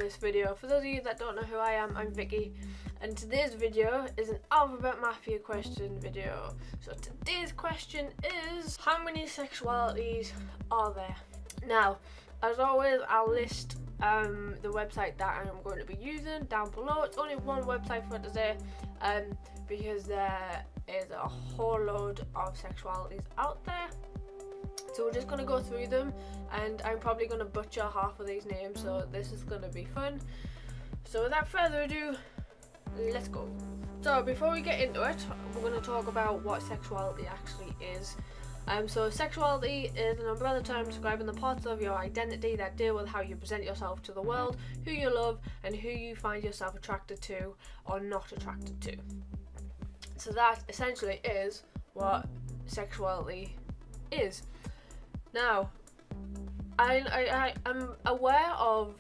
this video. For those of you that don't know who I am, I'm Vikki, and today's video is an alphabet mafia question video. So today's question is, how many sexualities are there? Now, as always, I'll list the website that I'm going to be using down below. It's only one website for today, because there is a whole load of sexualities out there. So we're just going to go through them, and I'm probably going to butcher half of these names, so this is going to be fun. So without further ado, let's go. So before we get into it, we're going to talk about what sexuality actually is. So sexuality is an umbrella term describing the parts of your identity that deal with how you present yourself to the world, who you love, and who you find yourself attracted to or not attracted to. So that essentially is what sexuality is. Now, I'm aware of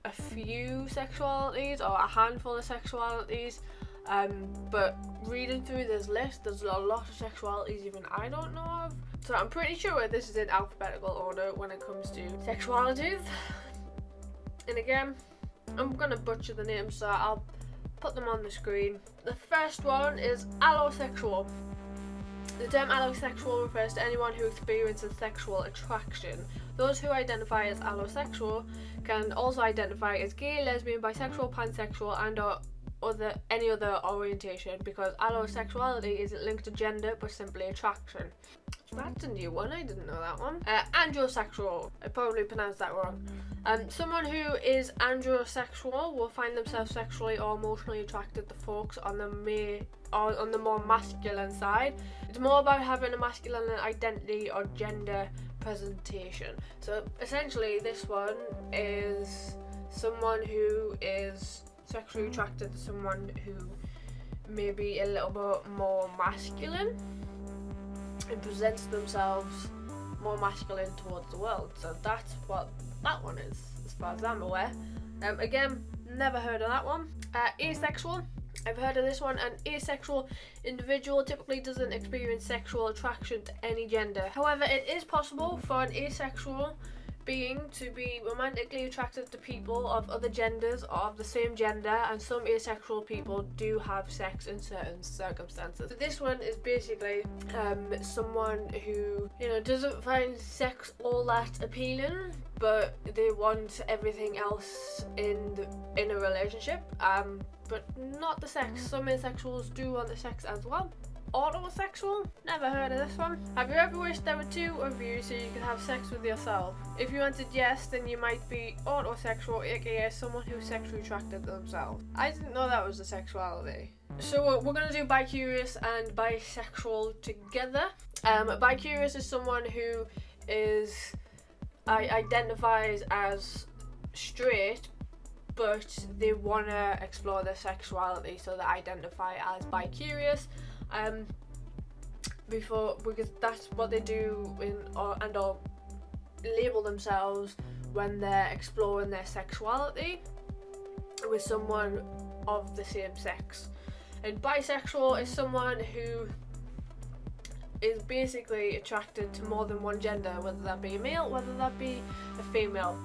a few sexualities, or a handful of sexualities, but reading through this list, there's a lot of sexualities even I don't know of. So I'm pretty sure this is in alphabetical order when it comes to sexualities. And again, I'm gonna butcher the names, so I'll put them on the screen. The first one is allosexual. The term allosexual refers to anyone who experiences sexual attraction. Those who identify as allosexual can also identify as gay, lesbian, bisexual, pansexual, and or any other orientation, because allosexuality isn't linked to gender but simply attraction. That's a new one, I didn't know that one. Giosexual, I probably pronounced that wrong. Someone who is giosexual will find themselves sexually or emotionally attracted to folks on the more masculine side. It's more about having a masculine identity or gender presentation. So essentially this one is someone who is sexually attracted to someone who may be a little bit more masculine and presents themselves more masculine towards the world. So that's what that one is, as far as I'm aware. Again, never heard of that one. Asexual, I've heard of this one. An asexual individual typically doesn't experience sexual attraction to any gender. However, it is possible for an asexual being to be romantically attracted to people of other genders or of the same gender, and some asexual people do have sex in certain circumstances. So this one is basically someone who, you know, doesn't find sex all that appealing, but they want everything else in a relationship, but not the sex. Some asexuals do want the sex as well. Autosexual? Never heard of this one. Have you ever wished there were two of you so you could have sex with yourself? If you answered yes, then you might be autosexual, aka someone who's sexually attracted to themselves. I didn't know that was a sexuality. So we're going to do bicurious and bisexual together. Bicurious is someone who identifies as straight, but they want to explore their sexuality, so they identify as bicurious. Because that's what they do or label themselves when they're exploring their sexuality with someone of the same sex. And bisexual is someone who is basically attracted to more than one gender, whether that be a male, whether that be a female.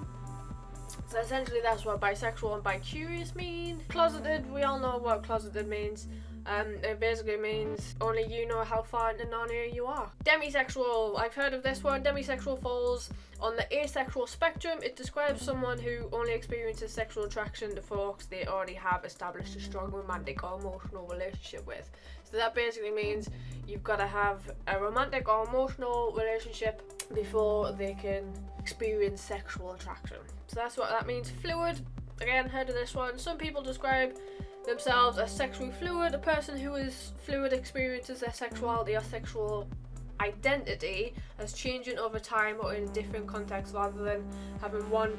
So essentially that's what bisexual and bicurious mean. Closeted, we all know what closeted means. It basically means only you know how far into Narnia you are. Demisexual, I've heard of this one. Demisexual falls on the asexual spectrum. It describes someone who only experiences sexual attraction to folks they already have established a strong romantic or emotional relationship with. So that basically means you've got to have a romantic or emotional relationship before they can experience sexual attraction. So that's what that means. Fluid, again, heard of this one. Some people describe themselves as sexually fluid. A person who is fluid experiences their sexuality or sexual identity as changing over time or in a different context, rather than having one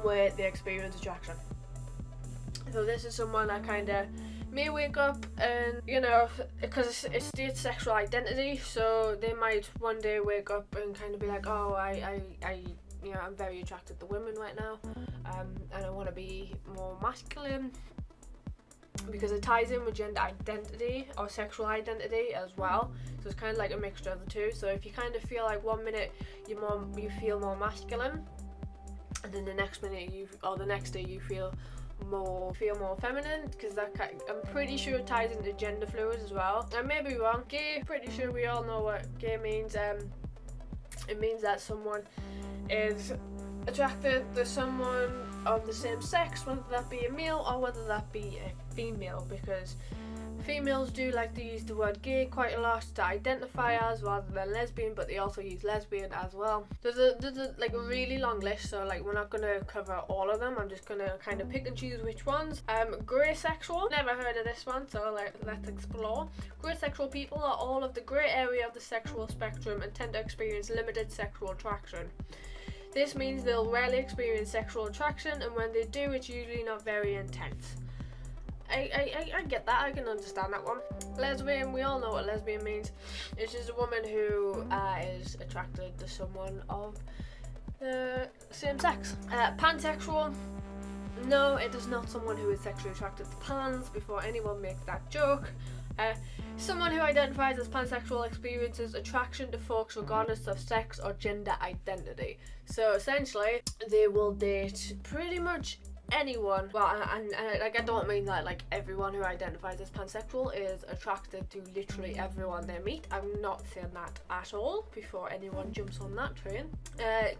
way they experience attraction. So this is someone that kind of may wake up and, you know, because it states sexual identity, so they might one day wake up and kind of be like, oh, I you know, I'm very attracted to women right now, and I want to be more masculine, because it ties in with gender identity or sexual identity as well. So it's kind of like a mixture of the two. So if you kind of feel like one minute you feel more masculine, and then the next minute the next day you feel more feminine, because I'm pretty sure it ties into gender fluid as well. I may be wrong. Gay, pretty sure we all know what gay means. It means that someone is attracted to someone of the same sex, whether that be a male or whether that be a female, because females do like to use the word gay quite a lot to identify as, rather than lesbian, but they also use lesbian as well. There's a like a really long list, so like we're not gonna cover all of them. I'm just gonna kind of pick and choose which ones. Giosexual, never heard of this one, so let's explore. Giosexual people are all of the grey area of the sexual spectrum and tend to experience limited sexual attraction. This means they'll rarely experience sexual attraction, and when they do, it's usually not very intense. I get that, I can understand that one. Lesbian, we all know what lesbian means. It's just a woman who is attracted to someone of the same sex. Pansexual, no, it is not someone who is sexually attracted to pans, before anyone makes that joke. Someone who identifies as pansexual experiences attraction to folks regardless of sex or gender identity. So essentially, they will date pretty much anyone. Well, and like, I don't mean that like everyone who identifies as pansexual is attracted to literally everyone they meet. I'm not saying that at all, before anyone jumps on that train.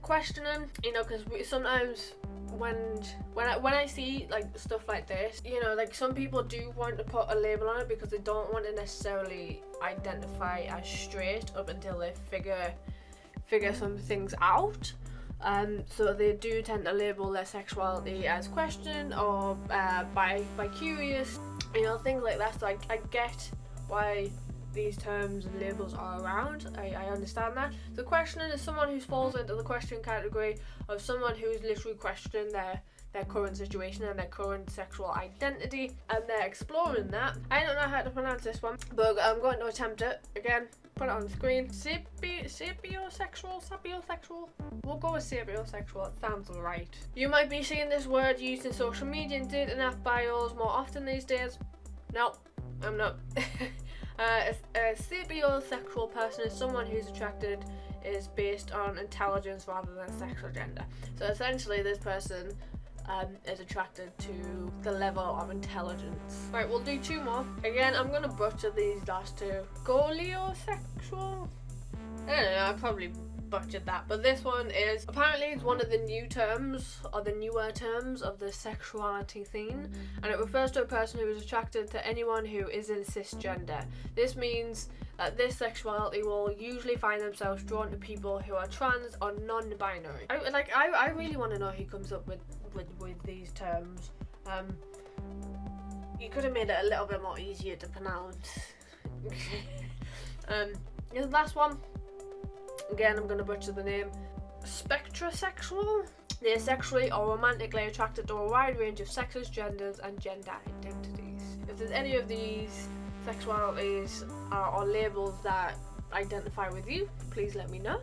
Questioning, you know, because sometimes when I see like stuff like this, you know, like some people do want to put a label on it because they don't want to necessarily identify as straight up until they figure some things out. So they do tend to label their sexuality as question or bicurious, you know, things like that. So I get why these terms and labels are around. I understand that. So questioning is someone who falls into the question category of someone who's literally questioning their current situation and their current sexual identity, and they're exploring that. I don't know how to pronounce this one, but I'm going to attempt it again. Put it on the screen. Sapiosexual? We'll go with sapiosexual, it sounds right. You might be seeing this word used in social media and dating app bios more often these days. No, I'm not. A sapiosexual person is someone whose attracted is based on intelligence rather than sex or gender. So essentially this person is attracted to the level of intelligence. Right, we'll do two more. Again, I'm gonna butcher these last two. Giosexual? I don't know, I probably butchered that, but this one is apparently it's one of the new terms or the newer terms of the sexuality scene, and it refers to a person who is attracted to anyone who isn't cisgender. This means that this sexuality will usually find themselves drawn to people who are trans or non-binary. I really want to know who comes up with these terms. You could have made it a little bit more easier to pronounce. The last one, again I'm going to butcher the name. Spectrosexual. They are sexually or romantically attracted to a wide range of sexes, genders and gender identities. If there's any of these sexualities or labels that identify with you, please let me know,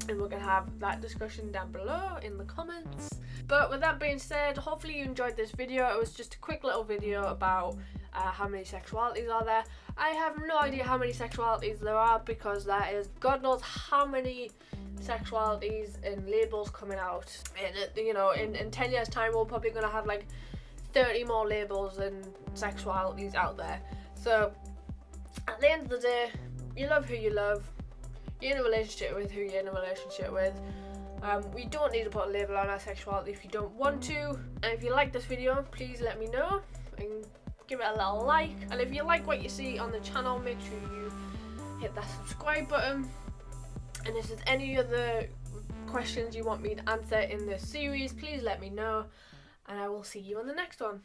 and we're gonna have that discussion down below in the comments. But with that being said, hopefully you enjoyed this video. It was just a quick little video about how many sexualities are there. I have no idea how many sexualities there are, because that is God knows how many sexualities and labels coming out, and you know, in 10 years time we're probably gonna have like 30 more labels and sexualities out there. So at the end of the day, you love who you love, you're in a relationship with who you're in a relationship with. We don't need to put a label on our sexuality if you don't want to. And if you like this video, please let me know and give it a little like. And if you like what you see on the channel, make sure you hit that subscribe button. And if there's any other questions you want me to answer in this series, please let me know, and I will see you on the next one.